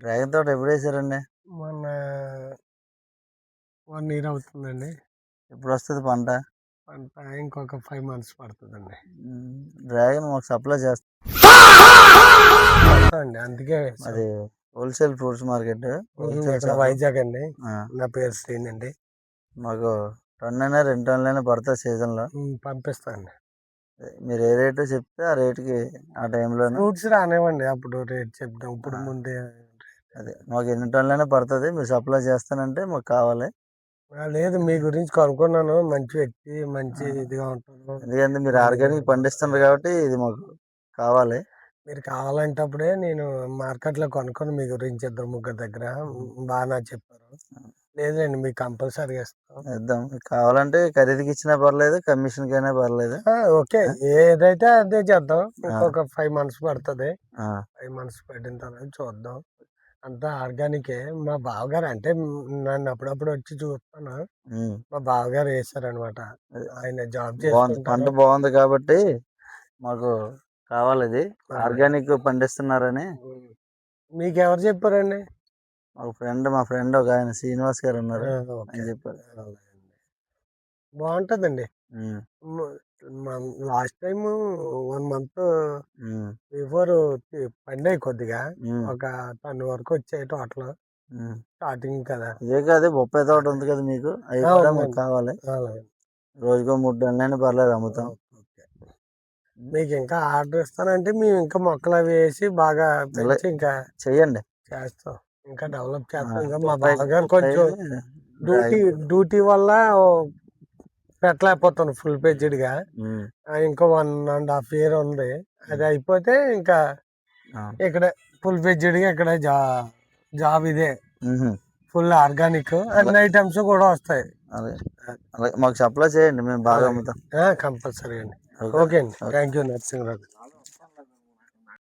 Dragon తోట ఎప్పుడు వేసారండి? మొన్న 1 ఇయర్ అవుతుందండి. ఎప్పుడు వస్తుంది పంట? పంట ఇంకొక 5 months పడుతుందండి. డ్రాగన్ మాకు సప్లై చేస్తామండి, అందుకే అది హోల్సేల్ ఫ్రూట్స్ మార్కెట్ ఇక్కడ వైజాగ్ అండి. నా పేరు శ్రీన్ అండి. మాకు 2 అయినా 2 టన్నులైనా పడుతుంది సీజన్లో. పంపిస్తానండి. మీరు ఏ రేటు చెప్తే ఆ రేటుకి ఆ టైంలో ఫ్రూట్స్ రానివ్వండి, అప్పుడు రేట్ చెప్తాం. ఇప్పుడు ముందే అదే మాకు ఎన్ని టన్నులైనా పడుతుంది. మీరు సప్లై చేస్తానంటే మాకు కావాలి. లేదు, మీ గురించి కనుక్కున్నాను. మంచి వ్యక్తి, మంచి ఇదిగా ఉంటారు. ఎందుకంటే మీరు ఆర్గానిక్ పండిస్తున్నారు కాబట్టి ఇది మాకు కావాలి. మీరు కావాలంటప్పుడే నేను మార్కెట్లో కొనుక్కొని మీ గురించి 2-3 దగ్గర బాగా చెప్పారు. లేదండి, మీకు కంపల్సరీగా ఇద్దాం. కావాలంటే ఖరీదుకి ఇచ్చినా పర్లేదు, కమిషన్కి అయినా పర్లేదు. ఓకే, ఏదైతే అదే చేద్దాం. ఇంకొక 5 months పడుతుంది. 5 months పడిన తర్వాత చూద్దాం. అంతా ఆర్గానికే. మా బావగారు అంటే నన్ను అప్పుడప్పుడు వచ్చి చూస్తాను. మా బావగారు వేసారనమాట. ఆయన జాబ్ చేస్తుంటారు. పంట బాగుంది కాబట్టి మాకు కావాలి. ఇది ఆర్గానిక్ పండిస్తున్నారని మీకు ఎవరు చెప్పారండి? మా ఫ్రెండ్ ఒక ఆయన శ్రీనివాస్ గారు ఉన్నారు, ఆయన చెప్పారు. బాగుంటదండి. లాస్ట్ టైం 1 month బిఫోర్ పండే కొద్దిగా ఒక 10 వరకు వచ్చాయి టోటల్. స్టార్టింగ్ కదా. ఇదే కాదు, 30 తోట ఉంది కదా మీకు, అవి కూడా మాకు కావాలి. రోజుకో 3 టన్నులైనా పర్లేదు, అమ్ముతాం. మీకు ఇంకా ఆర్డర్ ఇస్తానంటే మేము ఇంకా మొక్కలు అవి వేసి బాగా పెంచి ఇంకా చెయ్యండి, చేస్తాం. ఇంకా డెవలప్ చేస్తాం. ఇంకా మా బావగారు కొంచెం డ్యూటీ వల్ల పెట్టలేకపోతాను ఫుల్ పేజ్డ్గా. ఇంకా 1.5 year ఉంది. అది అయిపోతే ఇంకా ఇక్కడ ఫుల్ పేజ్డ్గా ఇక్కడ జాబ్ ఇదే ఫుల్ ఆర్గానిక్ అన్ని ఐటమ్స్ కూడా వస్తాయి. మాకు సప్లై చేయండి, మేము బాగా అమ్ముతాం. కంపల్సరీ అండి. ఓకే అండి, థ్యాంక్ యూ నరసింహరావు.